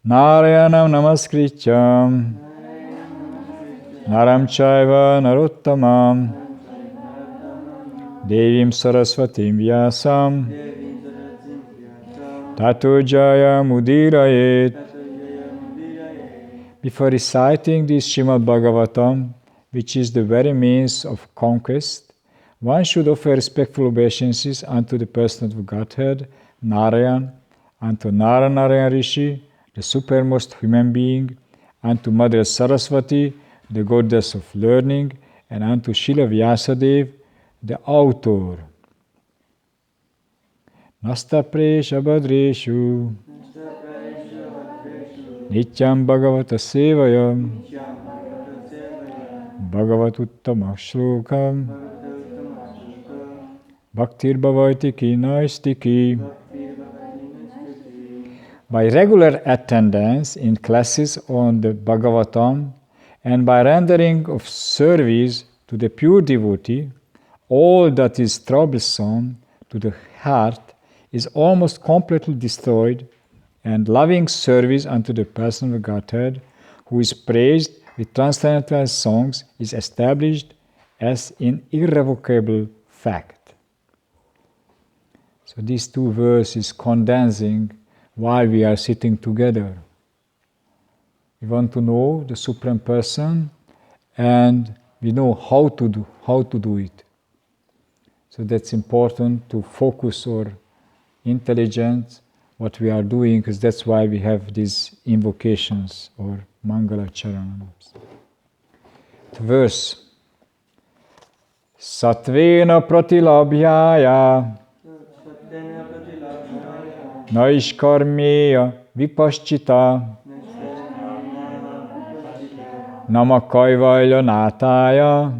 Narayanam namaskrityam Naram chaiva narottamam Devim sarasvatim vyasam Tato jaya mudirayet. Before reciting this Srimad Bhagavatam, which is the very means of conquest, one should offer respectful obeisances unto the person of Godhead, Narayan, unto Narayan Rishi, the supermost human being, unto Mother Saraswati, the goddess of learning, and unto Srila Vyasadeva, the author. Nasta presha badreshu Nityam Bhagavata Sevayam Bhagavatuttama Shlokam Bhaktir Bhavaitiki Naistiki. By regular attendance in classes on the Bhagavatam and by rendering of service to the pure devotee, all that is troublesome to the heart is almost completely destroyed, and loving service unto the person of Godhead, who is praised with transcendental songs, is established as an irrevocable fact. So these two verses condensing while we are sitting together. We want to know the Supreme Person, and we know how to do it. So that's important to focus our intelligence, what we are doing, because that's why we have these invocations or Mangala Charanams. The verse Satvena pratilabhyaya Naishkarmeya vipaschita Namakaivalya nataya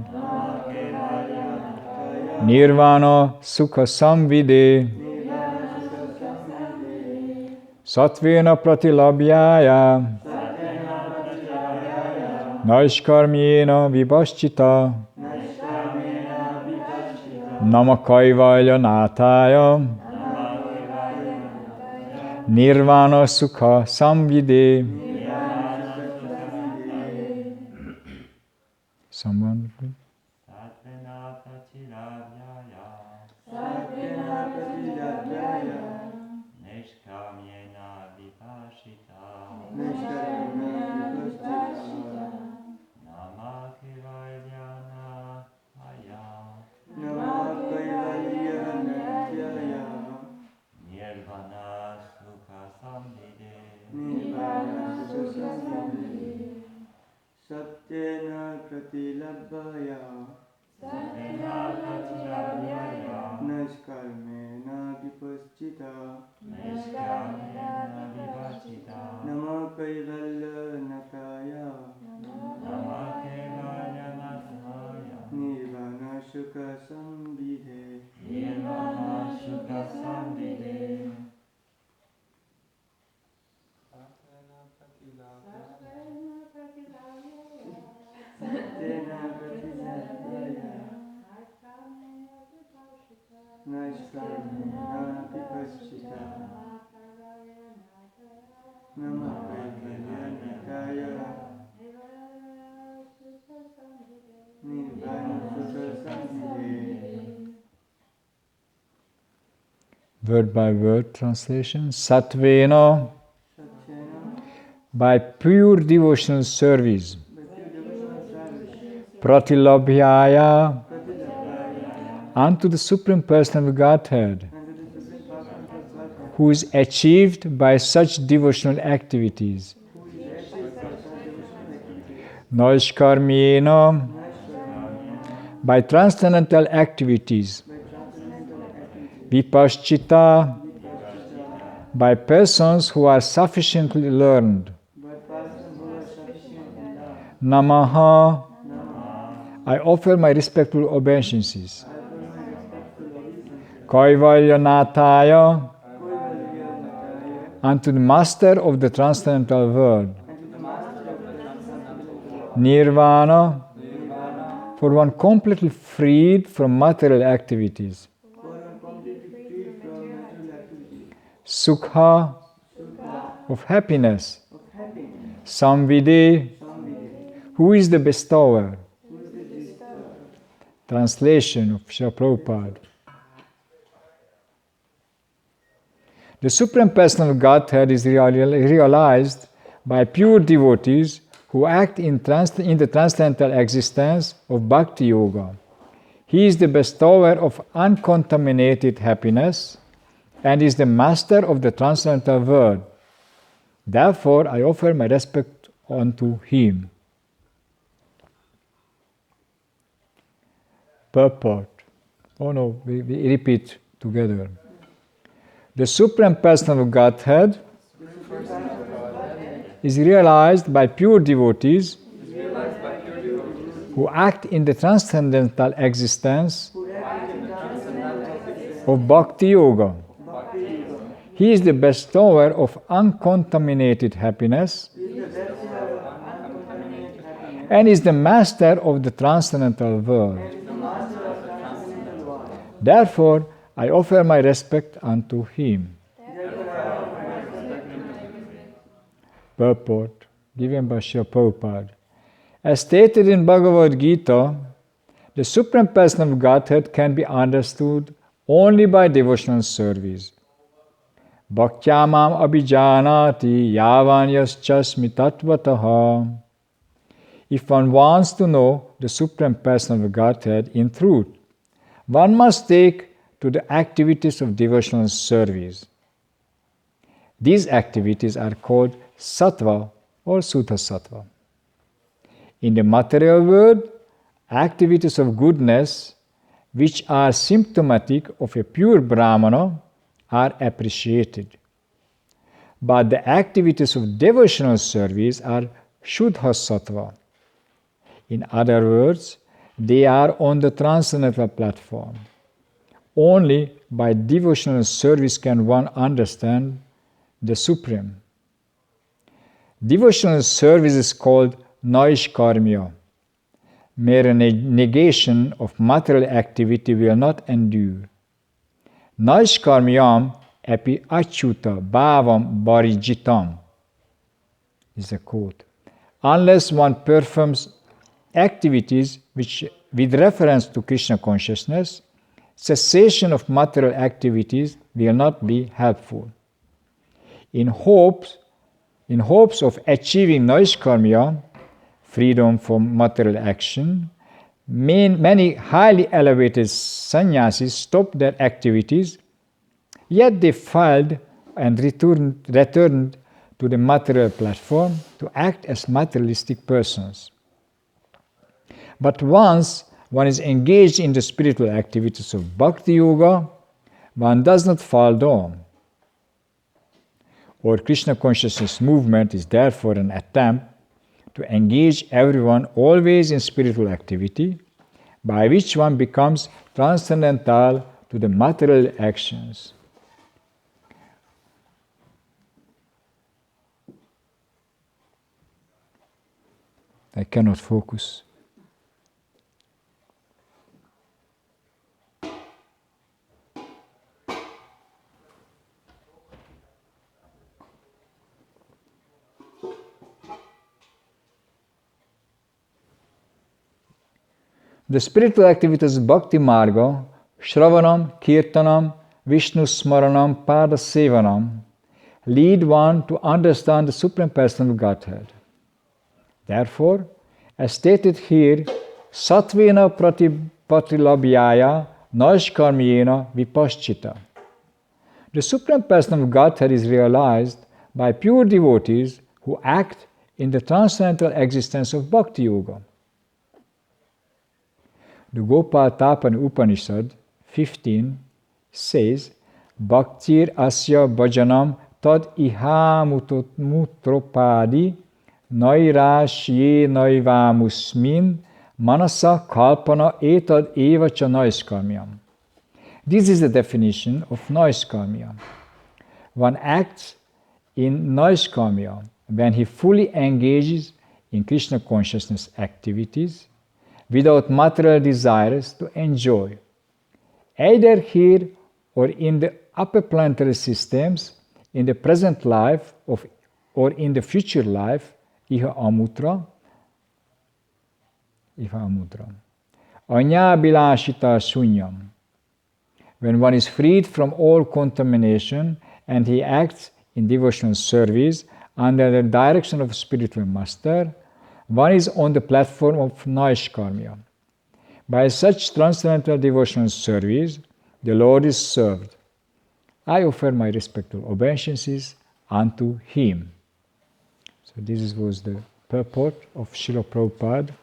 Nirvana sukha samvide Satvena pratilabhyaya Naishkarmyena vipaschita Namakaivalya nataya Nirvana sukha samvide. Someone? Satyena pratilabhaya Naishkarmena vipaschita Nama kaivalya nataya Nirvana sukha samvidhe. Word by word translation. Satvena, by pure devotional service. Pratilabhyaya, unto the Supreme Person of Godhead, who is achieved by such devotional activities. Naishkarmyena, by transcendental activities. Vipaschita, by persons who are sufficiently learned. Namaha, I offer my respectful obeisances. Kaivalya nataya, unto the Master of the Transcendental World. Nirvana, for one completely freed from material activities. Sukha, of happiness. Samvide. Who is the bestower? Translation of Srila Prabhupada. The Supreme Personal Godhead is realized by pure devotees who act in the transcendental existence of Bhakti Yoga. He is the bestower of uncontaminated happiness and is the master of the transcendental world. Therefore, I offer my respect unto him. Purport. Oh no, we repeat together. The Supreme Personal Godhead is realized by pure devotees who act in the transcendental existence of Bhakti Yoga. He is the bestower of uncontaminated happiness and is the master of the transcendental world. Therefore, I offer my respect unto him. Purport given by Srila Prabhupada. As stated in Bhagavad Gita, the Supreme Person of Godhead can be understood only by devotional service. Bhaktyamam abhijanati yavanyaschasmi tattvataha. If one wants to know the Supreme Person of Godhead in truth, one must take to the activities of devotional service. These activities are called sattva or Suddha sattva. In the material world, activities of goodness, which are symptomatic of a pure Brahmana, are appreciated. But the activities of devotional service are Shuddha sattva. In other words, they are on the transcendental platform. Only by devotional service can one understand the Supreme. Devotional service is called Naishkarmya. Mere negation of material activity will not endure. Naishkarmyam api achyuta bhavam bharijitam is a quote. Unless one performs activities with reference to Krishna consciousness, cessation of material activities will not be helpful. In hopes of achieving Naishkarmya, freedom from material action, many highly elevated sannyasis stopped their activities, yet they failed and returned to the material platform to act as materialistic persons. But once one is engaged in the spiritual activities of Bhakti Yoga, one does not fall down. Our Krishna consciousness movement is therefore an attempt to engage everyone always in spiritual activity, by which one becomes transcendental to the material actions. I cannot focus. The spiritual activities of Bhakti Marga, Shravanam, Kirtanam, Vishnu Smaranam, Pada Sevanam, lead one to understand the Supreme Person of Godhead. Therefore, as stated here, Sattvena Pratilabhyaya Naishkarmyena Vipaschita. The Supreme Person of Godhead is realized by pure devotees who act in the transcendental existence of Bhakti Yoga. The Gopal Tapan Upanishad 15 says, Bhaktir asya bhajanam tad iha mutropadi nairashye naivamusmin manasa kalpana etad evacha naiskarmyam. This is the definition of naiskarmya. One acts in naiskarmya when he fully engages in Krishna consciousness activities without material desires to enjoy, either here or in the upper planetary systems, in the present life or in the future life, iha amutra, anya bilashita shunyam. When one is freed from all contamination and he acts in devotional service under the direction of a spiritual master, one is on the platform of Naishkarmya. By such transcendental devotional service, the Lord is served. I offer my respectful obeisances unto Him. So this was the purport of Srila Prabhupada.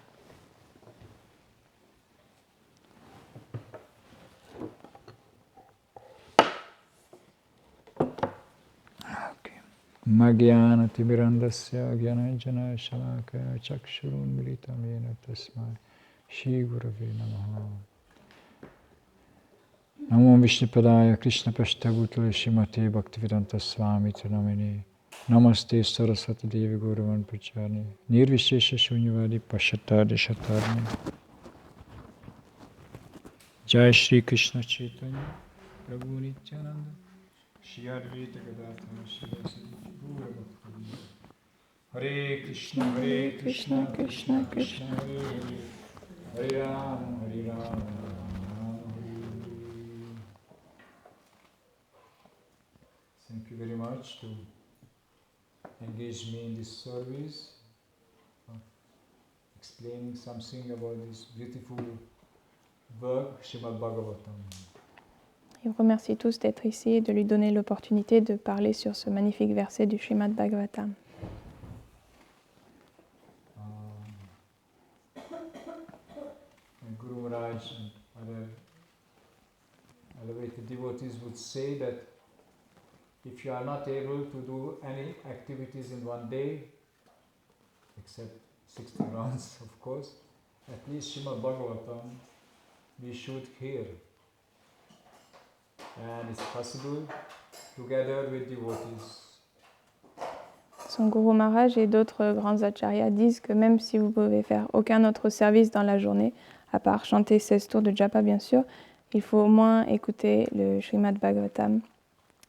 Magyana Timirandasya Gyananjana Shalakaya Chakshurun Militam Yena Tasmai Shri Gurave Namaha. Namo Vishnupadaya Krishna Pashtabhutale Shrimate Bhaktivedanta Swami Namini Namaste Saraswati Devi Gauravan Pracharni Nirvishesha Shunyavadi Pashatadi Shatarni. Jai Shri Krishna Chaitanya Prabhu Nityananda Shri Advaita Gadadhara Shri Hare Krishna, Krishna Krishna, Hare Hare, Hare Rama, Rama Hare. Thank you very much to engage me in this service of explaining something about this beautiful work, Srimad Bhagavatam. Je vous remercie tous d'être ici et de lui donner l'opportunité de parler sur ce magnifique verset du Srimad Bhagavatam. Guru Maharaj and other elevated devotees would say that if you are not able to do any activities in one day, except 16 rounds of course, at least Srimad Bhagavatam we should hear. And it's possible together with devotees. Son Guru Maharaj et d'autres grands acharyas disent que même si vous pouvez faire aucun autre service dans la journée, à part chanter 16 tours de japa bien sûr, il faut au moins écouter le Srimad Bhagavatam.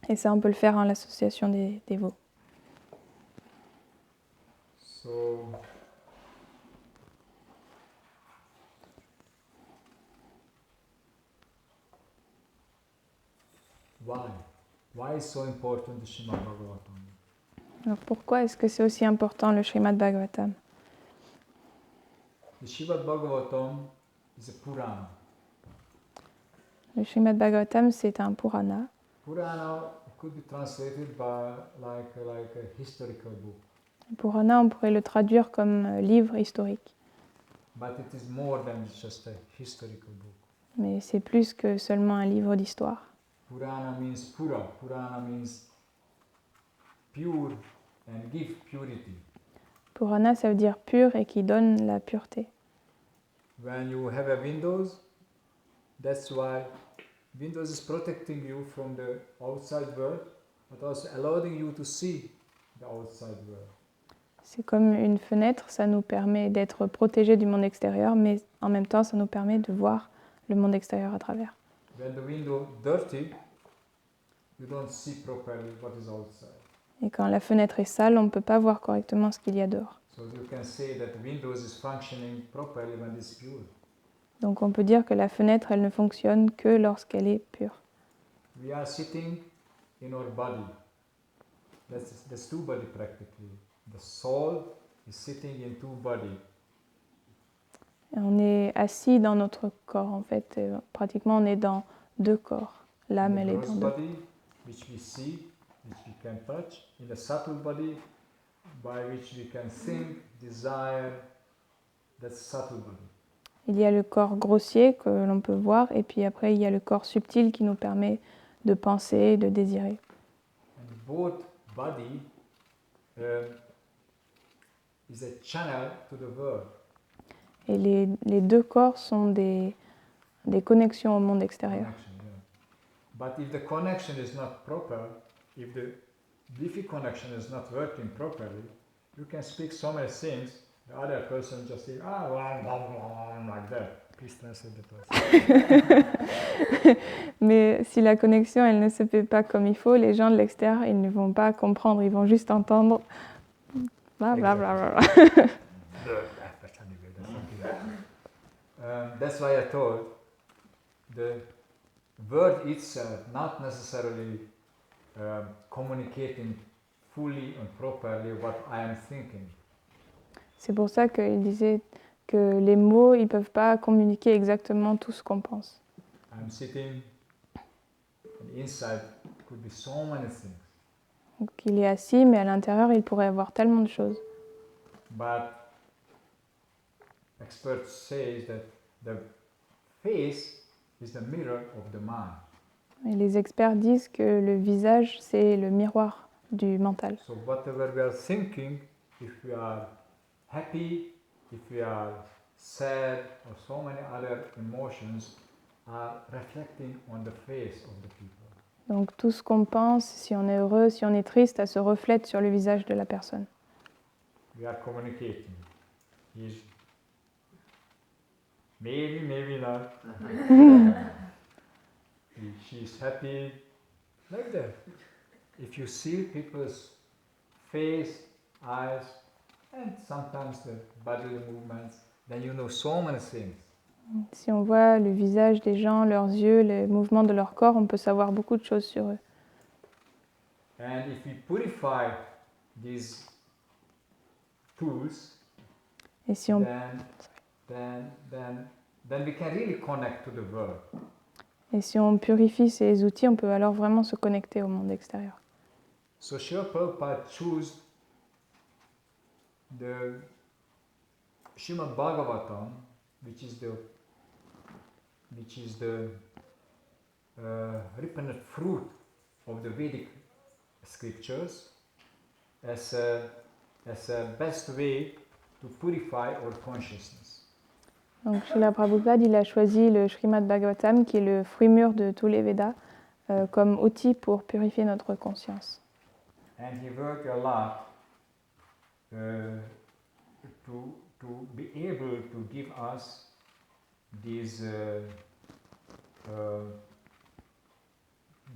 Et ça on peut le faire en l'association des dévots. So, why is so important the Srimad Bhagavatam? Alors pourquoi est-ce que c'est aussi important le Srimad Bhagavatam? The Srimad Bhagavatam is a Purana. Le Srimad Bhagavatam c'est un Purana. Purana could be translated by like a historical book. Purana, on pourrait le traduire comme livre historique. But it is more than just a historical book. Mais c'est plus que seulement un livre d'histoire. Purana means pura. Purana means pure and give purity. Purana, ça veut dire pur et qui donne la pureté. When you have a Windows, that's why Windows is protecting you from the outside world, but also allowing you to see the outside world. C'est comme une fenêtre, ça nous permet d'être protégés du monde extérieur, mais en même temps, ça nous permet de voir le monde extérieur à travers. When the window dirty, you don't see properly what is outside. Et quand la fenêtre est sale, on ne peut pas voir correctement ce qu'il y a dehors. So you can say that Windows is functioning properly when it's pure. Donc on peut dire que la fenêtre, elle ne fonctionne que lorsqu'elle est pure. We are sitting in our body. That's two body practically. The soul is sitting in two body. Et on est assis dans notre corps en fait. Et pratiquement on est dans deux corps. L'âme, elle est dans deux. Body, which we see, which we can touch. In the subtle body, by which we can think, desire. That's subtle body. Il y a le corps grossier que l'on peut voir, et puis après il y a le corps subtil qui nous permet de penser, de désirer. And both body is a channel to the world. Et les deux corps sont des connexions au monde extérieur. But if the connection is not proper, if the Wi-Fi connection is not working properly, you can speak so many things. The other person just say, blah, blah, blah, like that. Please translate that. Mais si la connexion elle ne se fait pas comme il faut, les gens de l'extérieur ils ne vont pas comprendre, ils vont juste entendre bla bla bla bla. That's why I told the word itself not necessarily communicating fully and properly what I am thinking. C'est pour ça qu'il disait que les mots, ils ne peuvent pas communiquer exactement tout ce qu'on pense. I'm sitting, and inside could be so many things. Donc il est assis, mais à l'intérieur, il pourrait y avoir tellement de choses. But experts say that the face is the mirror of the mind. Et les experts disent que le visage, c'est le miroir du mental. So whatever we are thinking, if we are happy, if we are sad, or so many other emotions are reflecting on the face of the people. Donc tout ce qu'on pense, si on est heureux, si on est triste, ça se reflète sur le visage de la personne. We are communicating. He's maybe, maybe not. She's happy, like that. If you see people's face, eyes, and sometimes the bodily movements, then you know so many things. Si on voit le visage des gens, leurs yeux, les mouvements de leur corps, on peut savoir beaucoup de choses sur eux. And if we purify these tools, Et si on, then we can really connect to the world. et si on purifie ces outils, on peut alors vraiment se connecter au monde extérieur. So Srila Prabhupada chose the Srimad Bhagavatam, which is the ripened fruit of the Vedic scriptures, as a best way to purify our consciousness. Donc Srila Prabhupada, il a choisi le Srimad Bhagavatam, qui est le fruit mûr de tous les Védas, comme outil pour purifier notre conscience. And he worked a lot to be able to give us these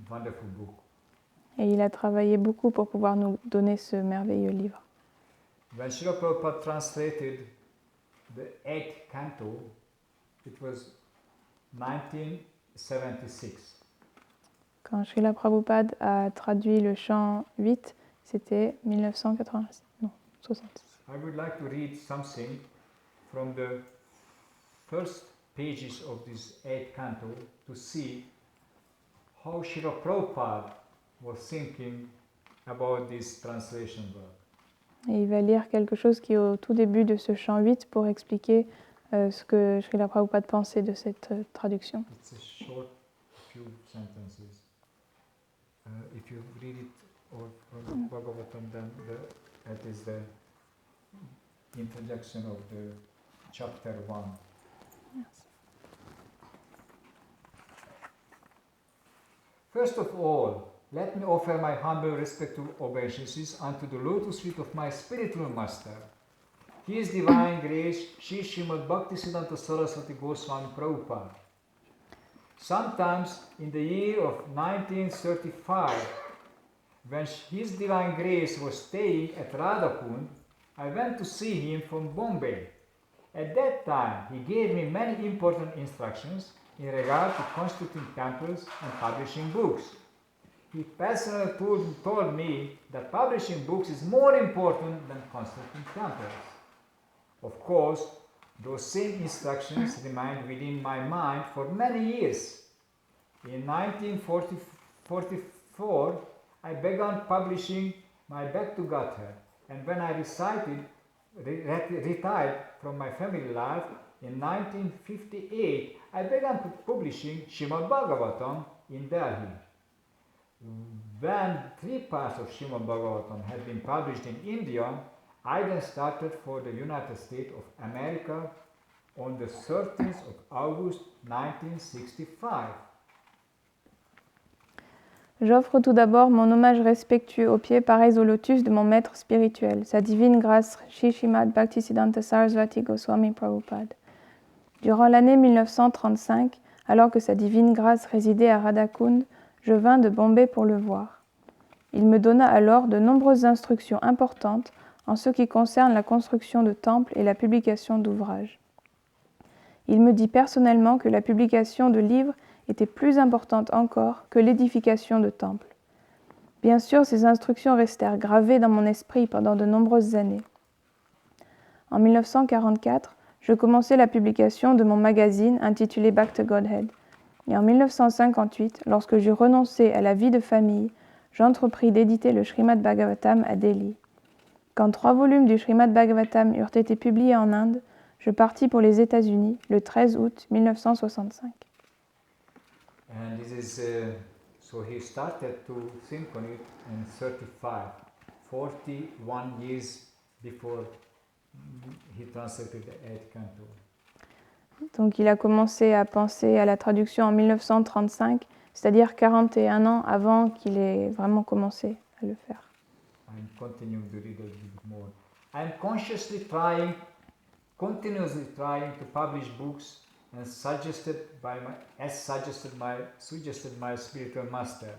wonderful book. Et il a travaillé beaucoup pour pouvoir nous donner ce merveilleux livre. When Srila Prabhupada translated the 8th canto, it was 1976. Quand Srila Prabhupada a traduit le chant 8, c'était 1986. Non, 66. I would like to read something from the first pages of this 8th canto to see how Srila Prabhupada was thinking about this translation work. Et il va lire quelque chose qui est au tout début de ce chant 8 pour expliquer ce que Srila Prabhupada pensait de cette traduction. It's a short few sentences. If you read it or from the Bhagavatam, then that is the introduction of the chapter 1. Yes. First of all, let me offer my humble respectful obeisances unto the lotus feet of my spiritual master, His Divine Grace, Sri Srimad Bhaktisiddhanta Saraswati Goswami Prabhupada. Sometimes in the year of 1935, when His Divine Grace was staying at Radhakund, I went to see him from Bombay. At that time, he gave me many important instructions in regard to constituting temples and publishing books. He personally told me that publishing books is more important than constructing temples. Of course, those same instructions remained within my mind for many years. In 1944, I began publishing my Back to Godhead, and when I retired from my family life in 1958, I began publishing Srimad Bhagavatam in Delhi. When 3 parts of Srimad Bhagavatam had been published in India, I then started for the United States of America on the 13th of August 1965. J'offre tout d'abord mon hommage respectueux aux pieds pareils au lotus de mon maître spirituel, sa divine grâce, Sri Srimad Bhaktisiddhanta Saraswati Goswami Prabhupada. Durant l'année 1935, alors que sa divine grâce résidait à Radhakund, je vins de Bombay pour le voir. Il me donna alors de nombreuses instructions importantes en ce qui concerne la construction de temples et la publication d'ouvrages. Il me dit personnellement que la publication de livres était plus importante encore que l'édification de temples. Bien sûr, ces instructions restèrent gravées dans mon esprit pendant de nombreuses années. En 1944, je commençai la publication de mon magazine intitulé Back to Godhead. Et en 1958, lorsque j'eus renoncé à la vie de famille, j'entrepris d'éditer le Srimad Bhagavatam à Delhi. Quand 3 volumes du Srimad Bhagavatam eurent été publiés en Inde, je partis pour les États-Unis le 13 août 1965. And this is, so he started to think on it in 35, 41 years before he translated the 8th canto. Donc il a commencé à penser à la traduction en 1935, c'est-à-dire 41 ans avant qu'il ait vraiment commencé à le faire. I'm continuing to read a little bit more. I'm continuously trying to publish books and suggested my spiritual master.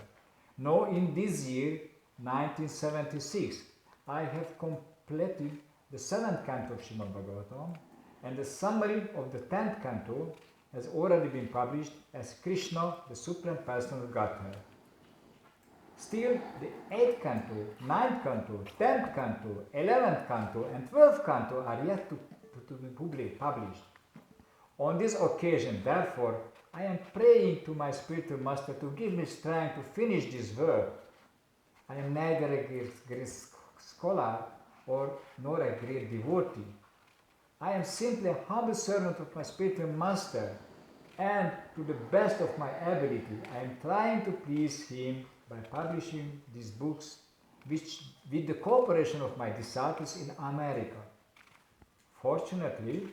Now in this year, 1976, I have completed the 7th canto of Srimad Bhagavatam, and the summary of the 10th canto has already been published as Krishna, the Supreme Personal Godhead. Still, the 8th canto, 9th canto, 10th canto, 11th canto, and 12th canto are yet to be published. On this occasion, therefore, I am praying to my spiritual master to give me strength to finish this work. I am neither a great scholar nor a great devotee. I am simply a humble servant of my spiritual master, and to the best of my ability, I am trying to please him by publishing these books with the cooperation of my disciples in America. Fortunately,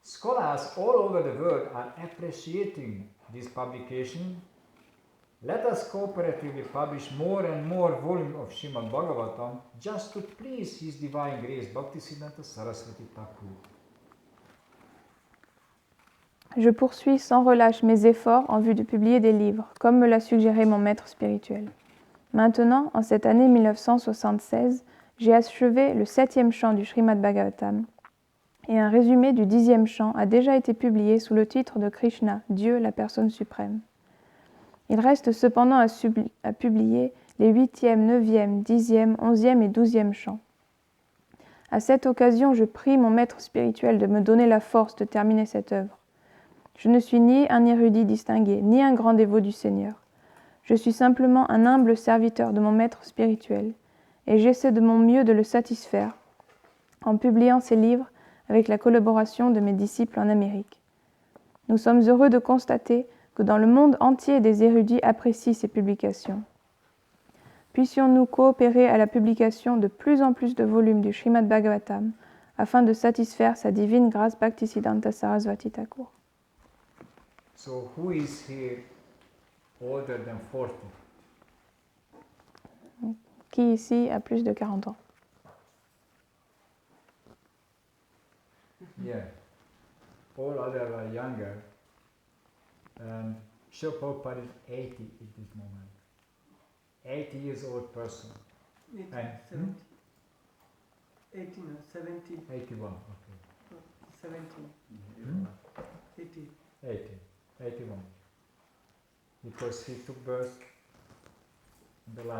scholars all over the world are appreciating this publication. Let us cooperatively publish more and more volumes of Srimad Bhagavatam just to please His Divine Grace Bhaktisiddhanta Saraswati Thakur. Je poursuis sans relâche mes efforts en vue de publier des livres, comme me l'a suggéré mon maître spirituel. Maintenant, en cette année 1976, j'ai achevé le 7e chant du Srimad Bhagavatam, et un résumé du 10e chant a déjà été publié sous le titre de Krishna, Dieu, la personne suprême. Il reste cependant à publier les 8e, 9e, 10e, 11e et 12e chants. À cette occasion, je prie mon maître spirituel de me donner la force de terminer cette œuvre. Je ne suis ni un érudit distingué, ni un grand dévot du Seigneur. Je suis simplement un humble serviteur de mon maître spirituel, et j'essaie de mon mieux de le satisfaire en publiant ces livres avec la collaboration de mes disciples en Amérique. Nous sommes heureux de constater que dans le monde entier des érudits apprécient ces publications. Puissions-nous coopérer à la publication de plus en plus de volumes du Srimad Bhagavatam afin de satisfaire sa divine grâce Bhaktisiddhanta Saraswati Thakur. So who is here older than 40? Qui ici a plus de 40 ans? Yeah. All others are younger. Srila Prabhupada is 80 at this moment. 80 years old person. 80, And 70. 80, no, 70. 81, okay. 70. Hmm? 80. 80, 81. Because he took birth the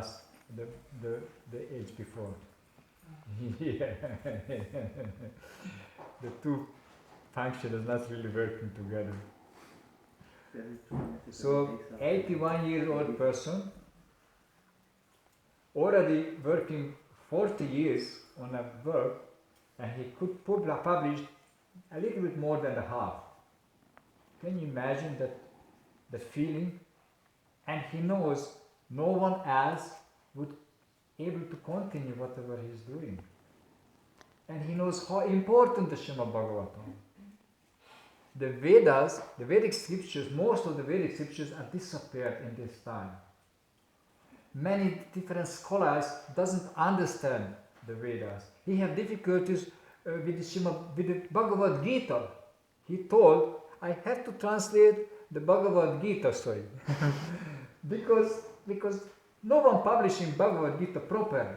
age before. Yeah. The two functions not really working together. So 81 year old person already working 40 years on a work, and he could publish a little bit more than the half. Can you imagine that feeling? And he knows no one else would able to continue whatever he's doing. And he knows how important the Srimad Bhagavatam. The Vedas, the Vedic scriptures, most of the Vedic scriptures are disappeared in this time. Many different scholars doesn't understand the Vedas. He have difficulties with the Bhagavad Gita. He told, I have to translate the Bhagavad Gita, because no one publishing Bhagavad Gita properly.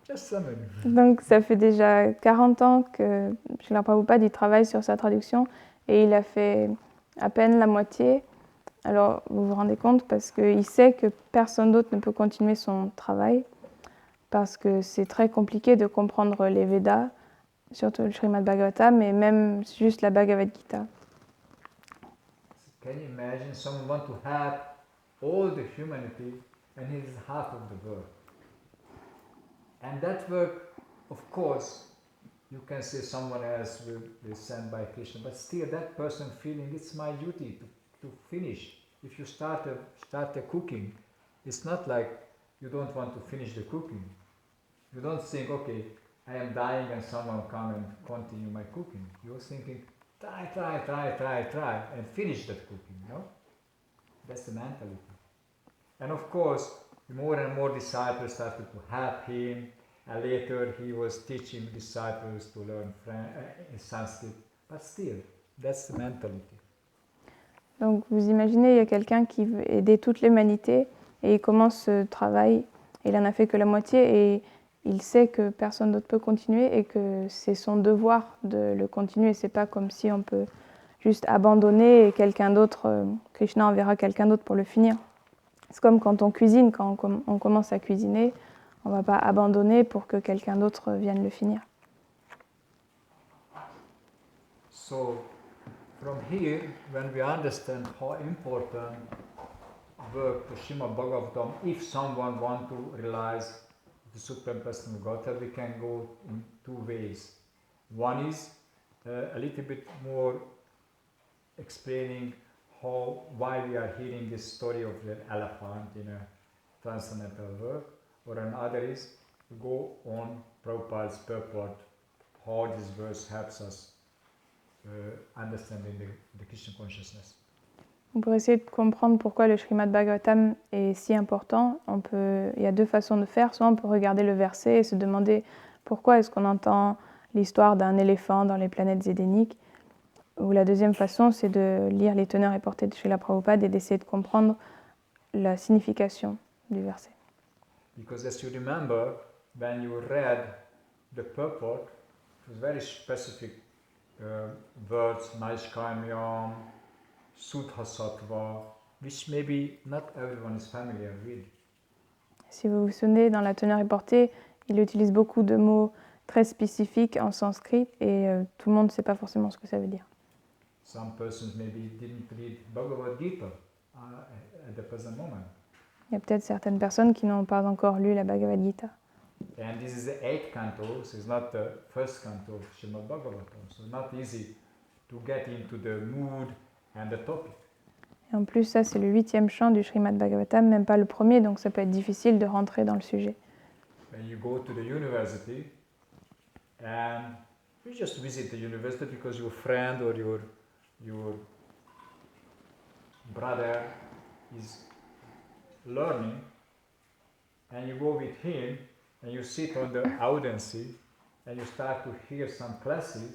Just summary. Donc ça fait déjà 40 ans que Srila Prabhupada il travaille sur sa traduction et il a fait à peine la moitié. Alors vous vous rendez compte parce qu'il sait que personne d'autre ne peut continuer son travail parce que c'est très compliqué de comprendre les Védas, surtout le Srimad Bhagavatam, mais même juste la Bhagavad Gita. Can you imagine someone want to help all the humanity and he is half of the work? And that work, of course, you can say someone else will be sent by Krishna, but still that person feeling it's my duty to finish. If you start a cooking, it's not like you don't want to finish the cooking. You don't think, okay, I am dying and someone come and continue my cooking. You're thinking, try, and finish that cooking, no? That's the mentality. And of course, more and more disciples started to help him, and later he was teaching disciples to learn Sanskrit. But still, that's the mentality. Donc vous imaginez, il y a quelqu'un qui veut aider toute l'humanité et il commence ce travail, et il n'en a fait que la moitié et il sait que personne d'autre peut continuer et que c'est son devoir de le continuer. C'est pas comme si on peut juste abandonner et quelqu'un d'autre, Krishna enverra quelqu'un d'autre pour le finir. C'est comme quand on cuisine, quand on commence à cuisiner, on ne va pas abandonner pour que quelqu'un d'autre vienne le finir. So, from here, when we understand how important work the Srimad Bhagavatam, if someone wants to realize the Supreme Personal Godhead, we can go in two ways. One is a little bit more explaining why we are hearing this story of the elephant in a transcendental work, or another is to go on Prabhupada's purport, how this verse helps us understanding the Krishna consciousness. Pour essayer de comprendre pourquoi le Srimad Bhagavatam est si important, il y a deux façons de faire. Soit on peut regarder le verset et se demander pourquoi est-ce qu'on entend l'histoire d'un éléphant dans les planètes édéniques. Ou la deuxième façon, c'est de lire les teneurs et portées de Srila Prabhupada et d'essayer de comprendre la signification du verset. Because as you remember, when you read the purport, it was very specific words, Naishkamyam, Sudha Sattva, which maybe not everyone is familiar with. Si vous vous souvenez, dans la teneur et portée, il utilise beaucoup de mots très spécifiques en sanskrit et tout le monde ne sait pas forcément ce que ça veut dire. Some persons maybe didn't read Bhagavad Gita at the present moment. Il y a peut-être certaines personnes qui n'ont pas encore lu la Bhagavad Gita. And this is the 8th canto, so it's not the first canto of Srimad Bhagavatam, so not easy to get into the mood and the topic. Et en plus, ça, c'est le 8e chant du Srimad Bhagavatam, même pas le premier, donc ça peut être difficile de rentrer dans le sujet. When you go to the university and you just visit the university because your friend or your brother is learning, and you go with him and you sit on the audience and you start to hear some classes,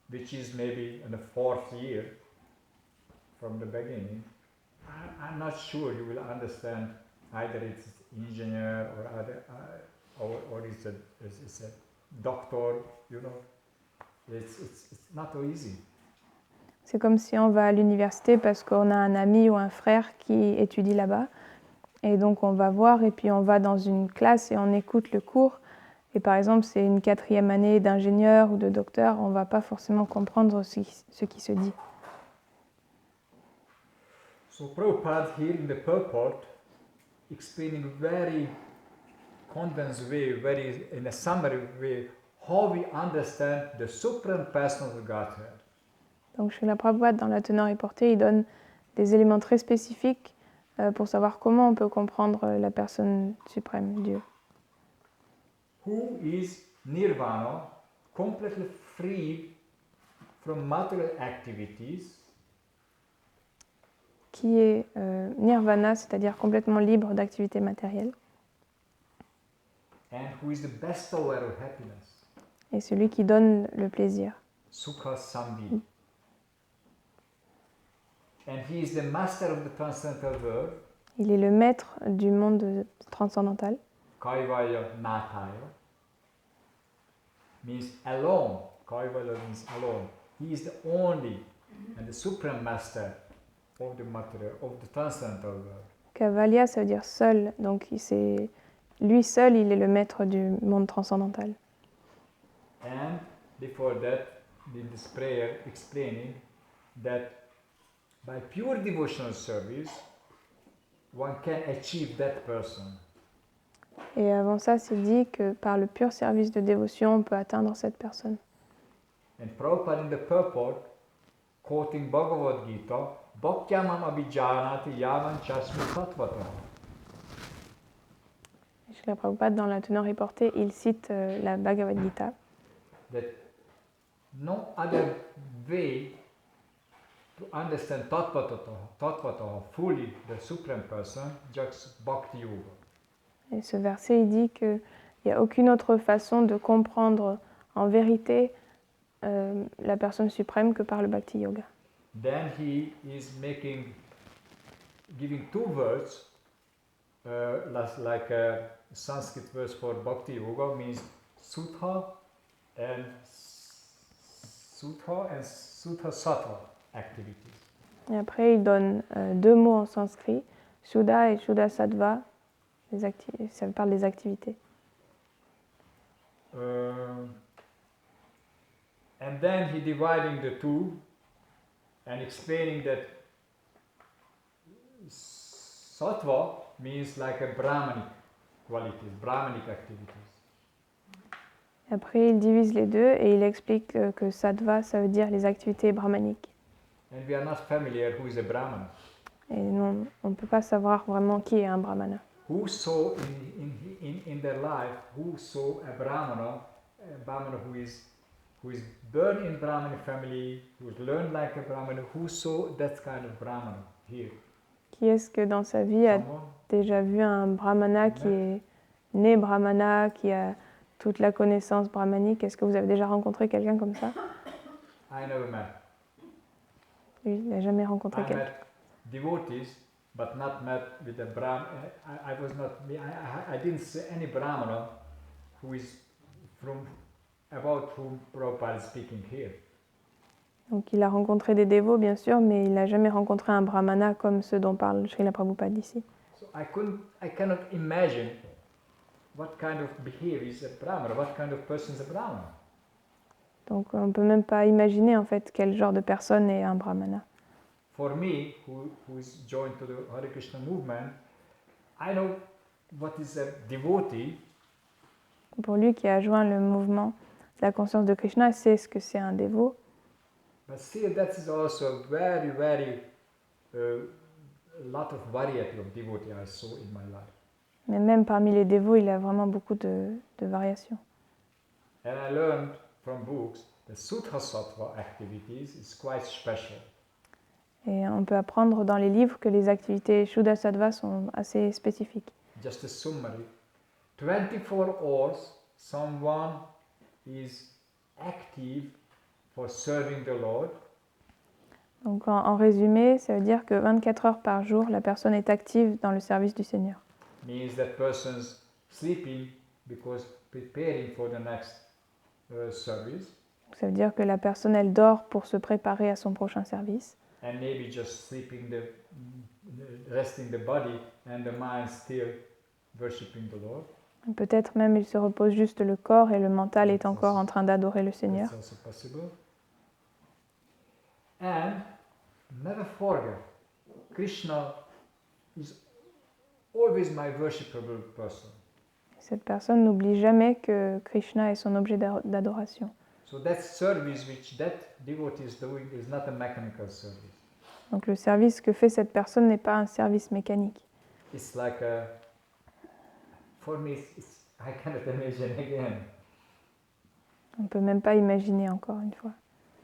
which is maybe in the 4th year from the beginning. I'm not sure you will understand either it's engineer or other or it's a doctor, you know. It's not so easy. C'est comme si on va à l'université parce qu'on a un ami ou un frère qui étudie là-bas. Et donc on va voir et puis on va dans une classe et on écoute le cours. Et par exemple, c'est une 4e année d'ingénieur ou de docteur, on ne va pas forcément comprendre ce qui se dit. So Prabhupada here in the purport explaining very condensed way, very in a summary way, how we understand the Supreme Person of the Godhead. Donc Srila Prabhupada, dans la teneur et portée, il donne des éléments très spécifiques pour savoir comment on peut comprendre la personne suprême, Dieu. Who is nirvana, completely free from material activities, Qui est nirvana, c'est-à-dire complètement libre d'activités matérielles, and who is the bestower of happiness, et celui qui donne le plaisir. sukha sambhi. And he is the master of the transcendental world, Il est le maître du monde transcendantal, Kaivaya Nathaya, means alone. Kaivaya means alone. He is the only and the supreme master of the material, of the transcendental world. Kaivalya, ça veut dire seul. Donc lui seul, il est le maître du monde transcendantal. And before that, in this prayer, explaining that by pure devotional service, one can achieve that person. Et avant ça, c'est dit que par le pur service de dévotion, on peut atteindre cette personne. And Prabhupada in the purport, quoting Bhagavad Gita, Bhaktyamam abhijanati yavan chasmi tattvata. Srila Prabhupada, dans la teneur reportée, il cite la Bhagavad Gita. That no other way to understand tattvata fully, the supreme person, just bhakti yoga. Et ce verset, il dit qu'il n'y a aucune autre façon de comprendre en vérité la personne suprême que par le Bhakti Yoga. Then he is giving two words, like a Sanskrit verse for Bhakti Yoga means Sutha and Sutha Sattva activities. Et après, il donne deux mots en sanskrit, Shuddha et Shuddha Sattva, ça parle des activités. And then he dividing the two and explaining that Sattva means like a Brahmanic qualities, Brahmanic activities. Après, il divise les deux et il explique que Sattva, ça veut dire les activités brahmaniques. And we are not familiar who is a Brahmana. Et non, on ne peut pas savoir vraiment qui est un brahmana. Who saw in their life, who saw a Brahmana who is born in Brahmana family, who has learned like a Brahmana, who saw that kind of Brahmana here? Qui est-ce que dans sa vie a Someone? déjà vu un brahmana qui est né brahmana, qui a toute la connaissance brahmanique? Est-ce que vous avez déjà rencontré quelqu'un comme ça? I never met. Lui, il n'a jamais rencontré I quelqu'un. met devotees, but not met with a Brahmana. I didn't see any Brahmana who is about whom Prabhupada is speaking here. Donc il a rencontré des dévots, bien sûr, mais il n'a jamais rencontré un brahmana comme ceux dont parle Srila Prabhupada ici. So I cannot imagine what kind of behavior is a Brahmana, what kind of person is a Brahmana. Donc on ne peut même pas imaginer en fait quel genre de personne est un brahmana. For me, who is joined to the Hare Krishna movement, I know what is a devotee. Pour lui qui a joint le mouvement de la conscience de Krishna, c'est ce que c'est un dévot. But still, that is also very, very lot of variety of devotee I saw in my life. Mais même parmi les dévots, il y a vraiment beaucoup de variations. And I learned from books that Sutha Sattva activities is quite special. Et on peut apprendre dans les livres que les activités Shuddha Sattva sont assez spécifiques. Just a summary. 24 hours, someone is active for serving the Lord. Donc en résumé, ça veut dire que 24 heures par jour, la personne est active dans le service du Seigneur. Means that person's sleeping because preparing for the next service. Donc, ça veut dire que la personne, elle dort pour se préparer à son prochain service. And maybe just sleeping, resting the body and the mind still worshiping the Lord. Peut-être même il se repose juste le corps et le mental est encore en train d'adorer le Seigneur. That's also possible. And never forget, Krishna is always my worshipable person. Cette personne n'oublie jamais que Krishna est son objet d'adoration. So that service which that devotee is doing is not a mechanical service. Donc le service que fait cette personne n'est pas un service mécanique. It's like for me, I cannot imagine again. On ne peut même pas imaginer encore une fois.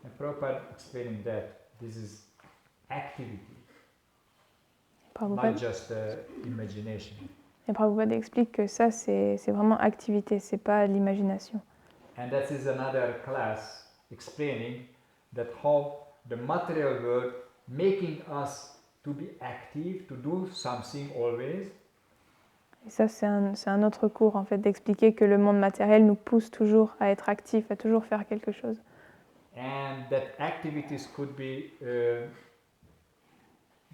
And Prabhupada explaining that this is activity, not Prabhupada, just imagination. et Prabhupada explique que ça c'est vraiment activité, c'est pas l'imagination. And that is another class explaining that how the material world making us to be active, to do something always. Et ça, c'est un autre cours, en fait, d'expliquer que le monde matériel nous pousse toujours à être actifs, à toujours faire quelque chose. And that activities could be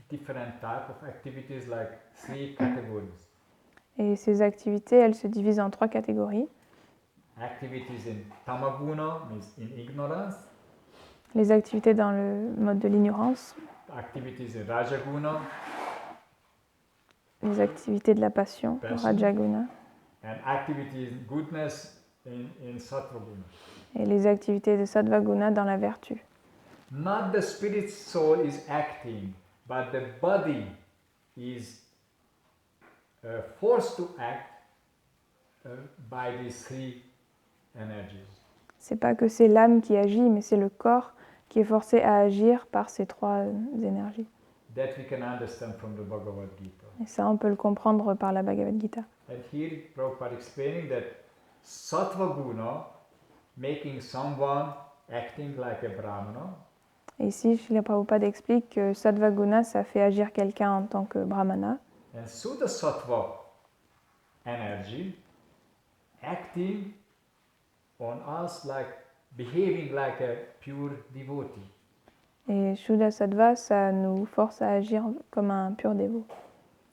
different type of activities, like 3 categories. Et ces activités, elles se divisent en 3 catégories. Activities in tamaguna, means in ignorance. Les activités dans le mode de l'ignorance, Activities in rajaguna, les activités de la passion, Passion. Rajaguna, and activities in goodness in sattvaguna. et les activités de Sattvaguna dans la vertu. Not the spirit soul is acting, but the body is forced to act by these 3 energies. C'est pas que c'est l'âme qui agit, mais c'est le corps qui est forcé à agir par ces 3 énergies. That we can understand from the Bhagavad Gita. Et ça, on peut le comprendre par la Bhagavad Gita. And here Prabhupada explaining that sattvaguna, making someone acting like a brahmana, Et ici, Srila Prabhupada explique que Sattvaguna, ça fait agir quelqu'un en tant que brahmana. and Suddha Sattva energy acting on us, like behaving like a pure devotee. Et Shuddha Sattva, ça nous force à agir comme un pur dévot.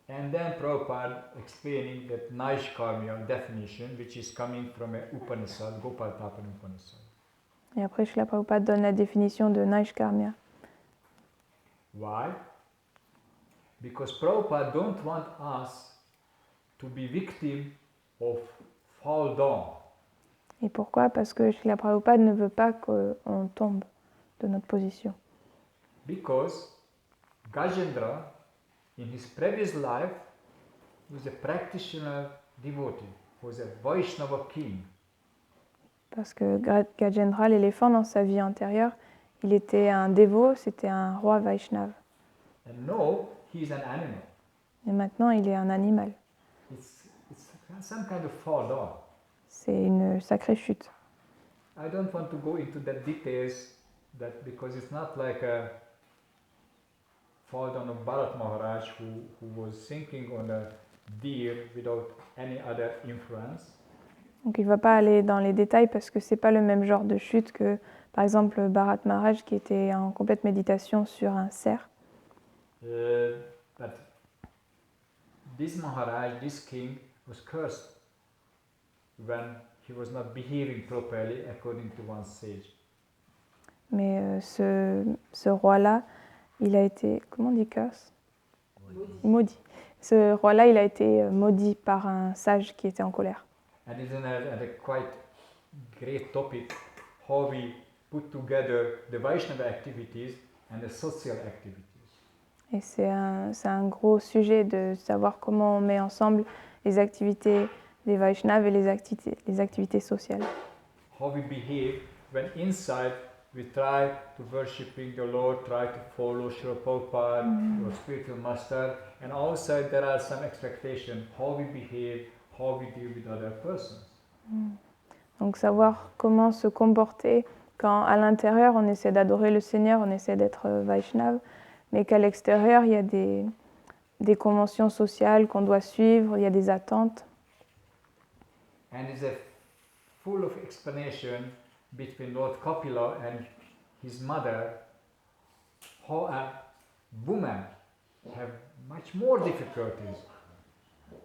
And then Prabhupada explaining that Naishkarmya definition, which is coming from a Upanishad, Gopaltapana Upanishad. Et après, Srila Prabhupada donne la définition de Naishkarmya. Why? Because Prabhupada don't want us to be victim of fall down. Et pourquoi? Parce que Srila Prabhupada ne veut pas qu'on tombe de notre position. Because Gajendra, in his previous life, was a practitioner devotee, was a Vaishnava king. Parce que Gajendra, l'éléphant, dans sa vie antérieure, il était un dévot, c'était un roi Vaishnav. And now he is an animal. Et maintenant, il est un animal. It's some kind of fall down. C'est une sacrée chute. I don't want to go into the details, that because it's not like a fall down of Bharat Maharaj who was sinking on a deer without any other influence. Donc il ne va pas aller dans les détails parce que ce n'est pas le même genre de chute que, par exemple, Bharat Maharaj qui était en complète méditation sur un cerf. But this Maharaj, this king, was cursed when he was not behaving properly according to one sage. Mais ce roi-là, il a été, comment on dit curse? Maudit. Ce roi-là, il a été maudit par un sage qui était en colère. And it's a quite great topic, how we put together the Vaishnava activities and the social activities. Et c'est un gros sujet de savoir comment on met ensemble les activités des Vaishnavas et les activités sociales. How we behave when inside we try to worshiping the Lord, try to follow Srila Prabhupada, your spiritual master, and outside there are some expectations, how we behave, how we deal with other persons. Donc savoir comment se comporter quand à l'intérieur on essaie d'adorer le Seigneur, on essaie d'être Vaishnav, mais qu'à l'extérieur il y a des conventions sociales qu'on doit suivre, il y a des attentes. And it's a full of explanation between Lord Kapila and his mother, how a woman have much more difficulties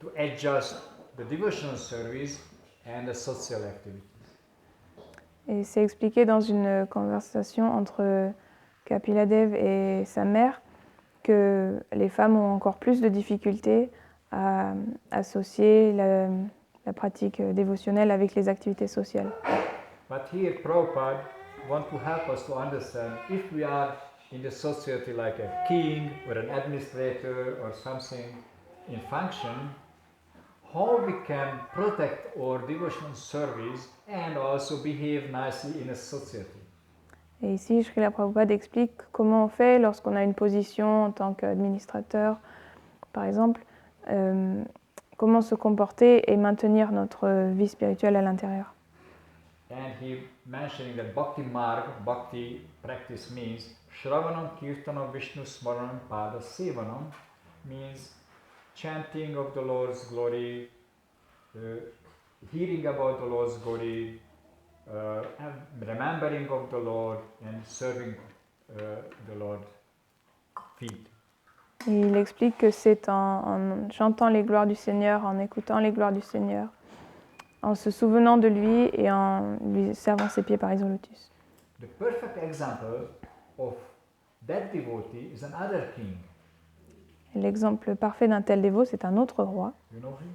to adjust the devotional service and the social activities. Et c'est expliqué dans une conversation entre Kapila Dev et sa mère que les femmes ont encore plus de difficultés à associer la pratique dévotionnelle avec les activités sociales. But here Prabhupada want to help us to understand if we are in the society like a king or an administrator or something in function, how we can protect our devotional service and also behave nicely in a society. Et ici, Srila Prabhupada explique comment on fait lorsqu'on a une position en tant qu'administrateur, par exemple, comment se comporter et maintenir notre vie spirituelle à l'intérieur. And he mentioning that Bhakti Marg, Bhakti practice means Shravanam Kirtanam Vishnu Smaranam Pada Sevanam, means chanting of the Lord's glory, hearing about the Lord's glory, and remembering of the Lord and serving the Lord feet. Et il explique que c'est en chantant les gloires du Seigneur, en écoutant les gloires du Seigneur, en se souvenant de lui et en lui servant ses pieds par Isolotus. The perfect example of that devotee is another king. Et l'exemple parfait d'un tel dévot, c'est un autre roi, You know him?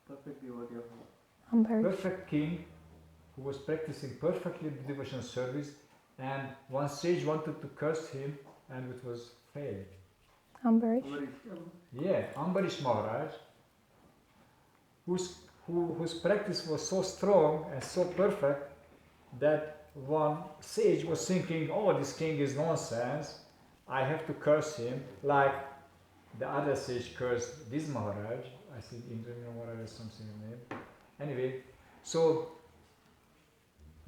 Perfect devotee of Ambarish. Perfect king who was practicing perfectly the devotional service, and one sage wanted to curse him, and it was failed. Ambarish. Yeah, Ambarish Maharaj, whose practice was so strong and so perfect that one sage was thinking, oh, this king is nonsense, I have to curse him, like the other sage cursed this Maharaj, I think Indra Maharaj is something name. Anyway, so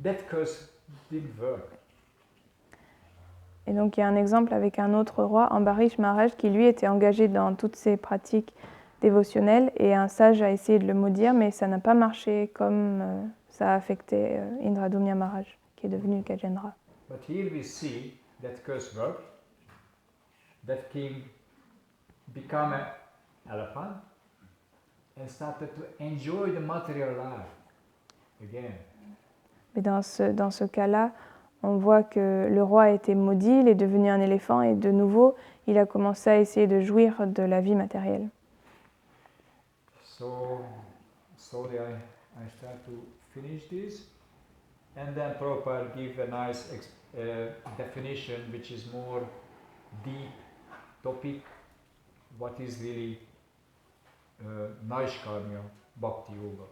that curse didn't work. Et donc il y a un exemple avec un autre roi, Ambarish Maharaj, qui lui était engagé dans toutes ses pratiques dévotionnelles et un sage a essayé de le maudire, mais ça n'a pas marché comme ça a affecté Indradumya Maharaj, qui est devenu Gajendra. But here we see that curse worked. That king became an elephant and started to enjoy the material life again. Mais dans ce cas-là, on voit que le roi a été maudit, il est devenu un éléphant et de nouveau, il a commencé à essayer de jouir de la vie matérielle. So slowly I start to finish this, and then Prabhupada give a nice definition which is more deep topic, what is really Naishkarmya Bhakti Yoga.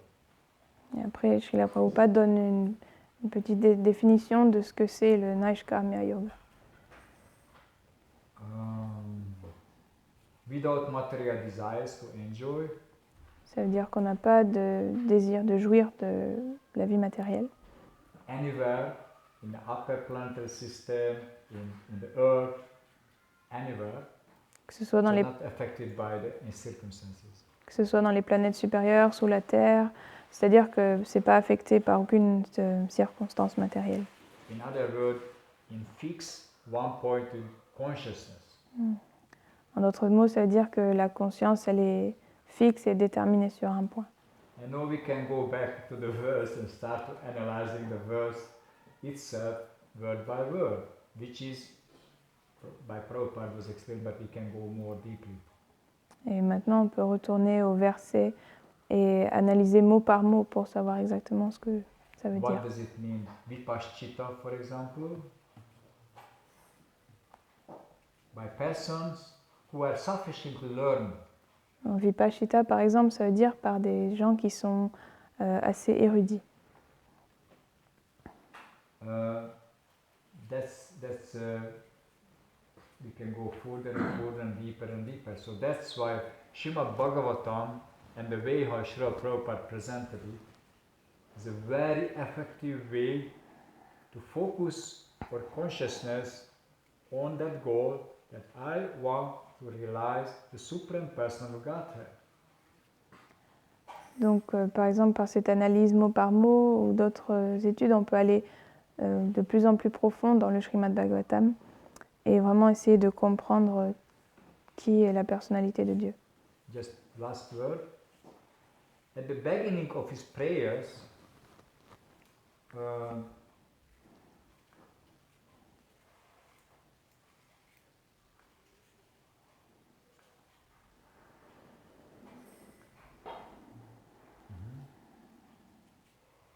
Et après, Srila Prabhupada donne une petite définition de ce que c'est le Naishkarmya Yoga. Without material desires to enjoy, Ça veut dire qu'on n'a pas de désir de jouir de la vie matérielle. anywhere in the upper planetary system, in the earth, anywhere, Que ce soit dans so les, not affected by the circumstances. que ce soit dans les planètes supérieures, sous la Terre, c'est-à-dire que ce n'est pas affecté par aucune circonstance matérielle. In other words, in fixed one point of consciousness. En d'autres mots, ça veut dire que la conscience, elle est fixe et déterminée sur un point. And now we can go back to the verse and start analyzing the verse itself, word by word, which is by Prabhupada was explained, but we can go more deeply. Et maintenant, on peut retourner au verset et analyser mot par mot pour savoir exactement ce que ça veut What dire. does it mean? Vipaschita, for example, by persons who are sufficiently learned. Vipassita, par exemple, ça veut dire par des gens qui sont assez érudits. We can go further and further and deeper. So that's why Srimad Bhagavatam and the way how Srila Prabhupada presented it is a very effective way to focus our consciousness on that goal that I want to realize the Supreme Personal Godhead. Donc, par exemple, par cette analyse mot par mot ou d'autres études, on peut aller de plus en plus profond dans le Srimad Bhagavatam et vraiment essayer de comprendre qui est la personnalité de Dieu. Just last word. At the beginning of his prayers,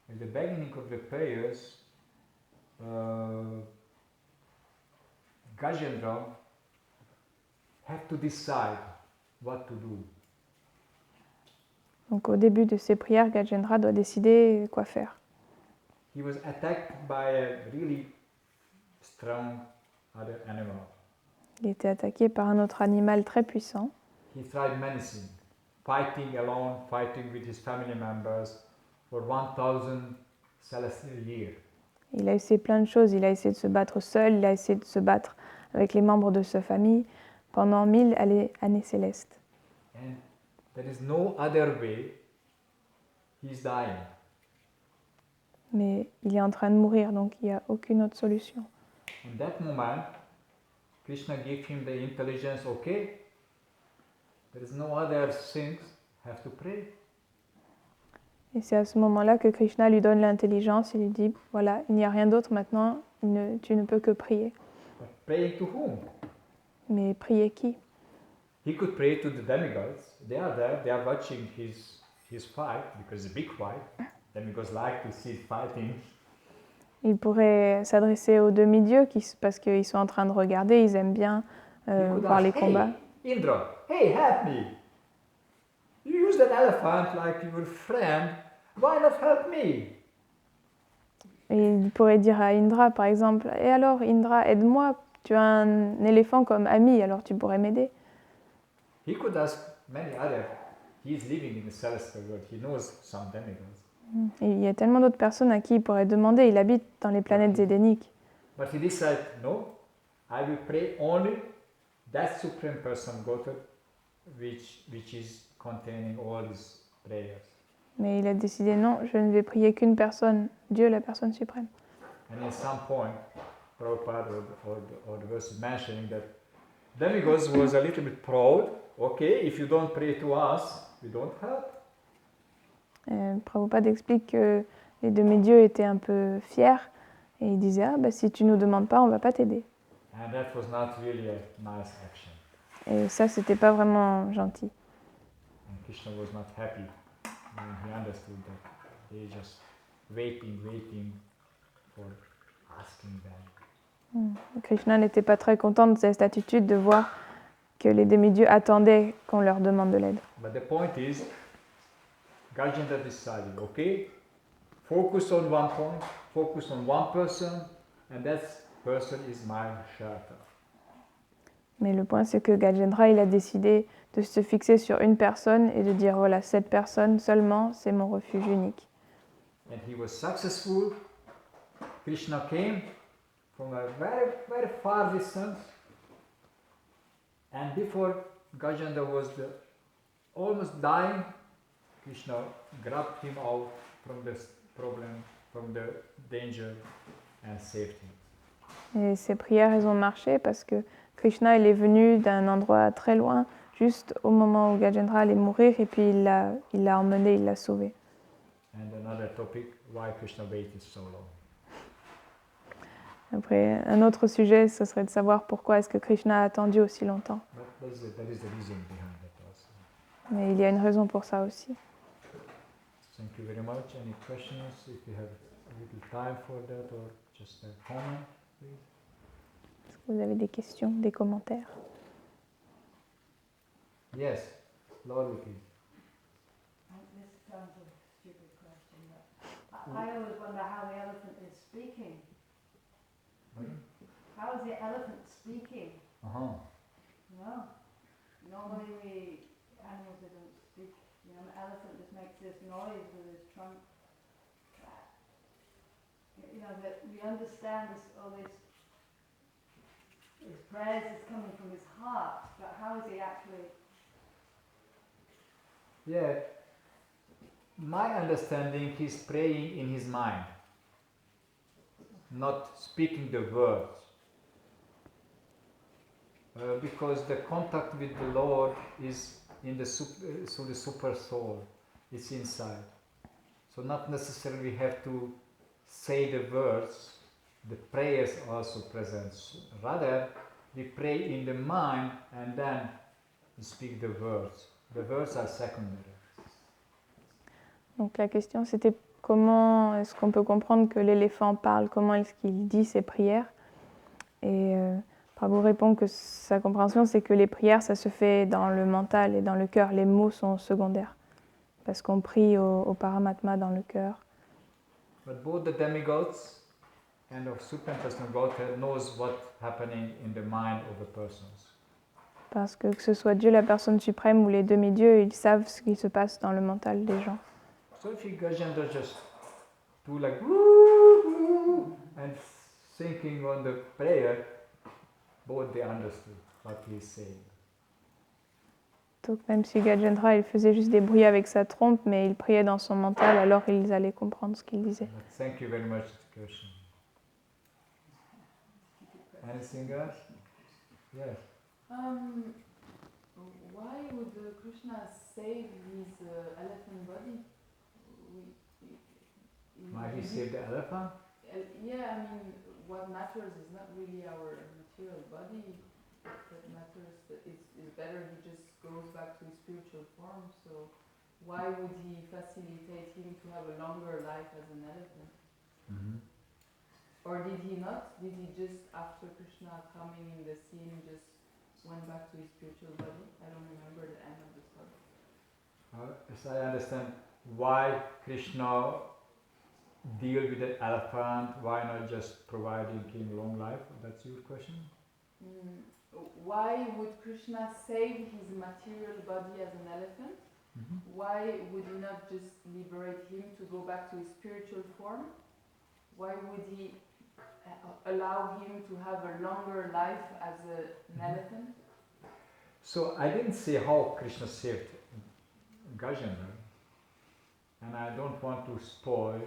at the beginning of the prayers, Gajendra had to decide what to do. Donc au début de ses prières, Gajendra doit décider quoi faire. He was attacked by a really strong other animal. Il était attaqué par un autre animal très puissant. He tried many things, fighting alone, fighting with his family members for 1000 celestial years. Il a essayé plein de choses. Il a essayé de se battre seul, il a essayé de se battre avec les membres de sa famille pendant 1000 années célestes. And there is no other way. He's dying. Mais il est en train de mourir, donc il n'y a aucune autre solution. In that moment, Krishna gave him the intelligence, okay, there is no other things, have to pray. Et c'est à ce moment-là que Krishna lui donne l'intelligence et lui dit, voilà, il n'y a rien d'autre maintenant, tu ne peux que prier. But praying to whom? Mais prier qui? He could pray to the demigods. They are there, they are watching his fight, because it's a big fight. Demigods like to see fighting. Il pourrait s'adresser aux demi-dieux parce qu'ils sont en train de regarder, ils aiment bien He could voir les ask, combats. hey, Indra, hey, help me. You use that elephant like your friend. Why not help me? Et il pourrait dire à Indra, par exemple, et alors Indra, aide-moi, tu as un éléphant comme ami, alors tu pourrais m'aider. He could ask many other. He is living in the celestial world. He knows some demigods. Et il y a tellement d'autres personnes à qui il pourrait demander, il habite dans les planètes édéniques. But he decided, no, I will pray only that supreme person, God, which is containing all his prayers. Mais il a décidé, non, je ne vais prier qu'une personne, Dieu, la personne suprême. And at some point, Prabhupada or the verse is mentioning that demigods was a little bit proud. Okay, if you don't pray to us, we don't help. Prabhupada explique que les demi-dieux étaient un peu fiers et il disait, ah, bah, si tu ne nous demandes pas, on ne va pas t'aider. And that was not really a nice action. Et ça, c'était pas vraiment gentil. And Krishna was not happy when he understood that they just waiting for asking them. Krishna n'était pas très content de cette attitude de voir que les demi-dieux attendaient qu'on leur demande de l'aide. But the point is, Gajendra decided, okay, focus on one point, focus on one person, and that person is my shelter. Mais le point, c'est que Gajendra, il a décidé de se fixer sur une personne et de dire, voilà, cette personne seulement, c'est mon refuge unique. And he was successful. Krishna came from a very, very far distance. And before Gajendra was almost dying, Krishna grabbed him out from the problem, from the danger, and saved him. Et ces prières, elles ont marché parce que Krishna, il est venu d'un endroit très loin, juste au moment où Gajendra allait mourir, et puis il l'a emmené, il l'a sauvé. And another topic, why Krishna waited so long. Après, un autre sujet, ce serait de savoir pourquoi est-ce que Krishna a attendu aussi longtemps. But there is the reason behind that also. Mais il y a une raison pour ça aussi. Thank you very much. Any questions? If you have a little time for that, or just a comment, please. Est-ce que vous avez des questions, des commentaires? Yes, Lord, please. This sounds a stupid question, but I always wonder how the elephant is speaking. How is the elephant speaking? Uh-huh. No. Normally we animals they don't speak. You know, an elephant just makes this noise with his trunk. You know, that we understand this all this his prayers is coming from his heart, but how is he actually? Yeah. My understanding, he's praying in his mind, not speaking the words. Because the contact with the Lord is in the through the super soul. It's inside. So not necessarily have to say the words. The prayers also present. Rather, we pray in the mind and then we speak the words. The words are secondary. Donc la question, c'était comment est-ce qu'on peut comprendre que l'éléphant parle, comment est-ce qu'il dit ses prières. Et Prabhu répond que sa compréhension, c'est que les prières, ça se fait dans le mental et dans le cœur. Les mots sont secondaires, parce qu'on prie au Paramatma dans le cœur. But both the demigods and the Supreme Personal Godhead knows what's happening in the mind of the persons. Parce que ce soit Dieu, la personne suprême, ou les demi-dieux, ils savent ce qui se passe dans le mental des gens. So if Gajendra just do like woo, and thinking on the prayer, both they understood. what he is saying. Donc même si Gajendra il faisait juste des bruits avec sa trompe, mais il priait dans son mental, alors ils allaient comprendre ce qu'il disait. But thank you very much, Krishna. Anything else? Yes. Why would Krishna save his elephant body? Why he saved the elephant? Yeah, I mean, what matters is not really our material body. What matters is better he just goes back to his spiritual form. So why would he facilitate him to have a longer life as an elephant? Mm-hmm. Or did he not? Did he just, after Krishna coming in the scene, just went back to his spiritual body? I don't remember the end of the story. As I understand, why Krishna deal with the elephant? Why not just providing him long life? That's your question? Why would Krishna save his material body as an elephant? Mm-hmm. Why would he not just liberate him to go back to his spiritual form? Why would he allow him to have a longer life as an elephant? So I didn't say how Krishna saved Gajendra, and I don't want to spoil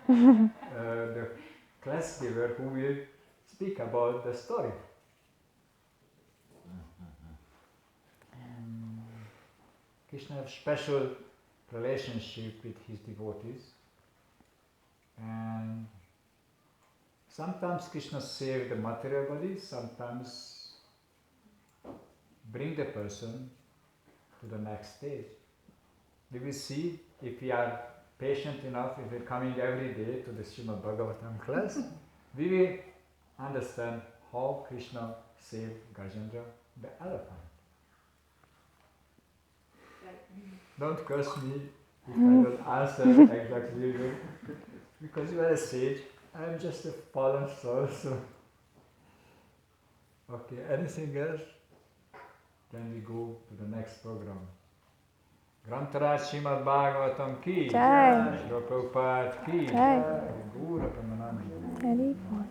the class giver who will speak about the story. Krishna has special relationship with his devotees, and sometimes Krishna saves the material body, sometimes bring the person to the next stage. We will see if we are patient enough, if we are coming every day to the Srimad Bhagavatam class, we will understand how Krishna saved Gajendra, the elephant. Don't curse me if I don't answer exactly, because you are a sage, I am just a fallen soul, so... Okay, anything else? Then we go to the next program. Grantaraj Srimad Bhagavatam ki, Jai. Srila Prabhupada ki, Jai. Guru Pramanandi. Very good.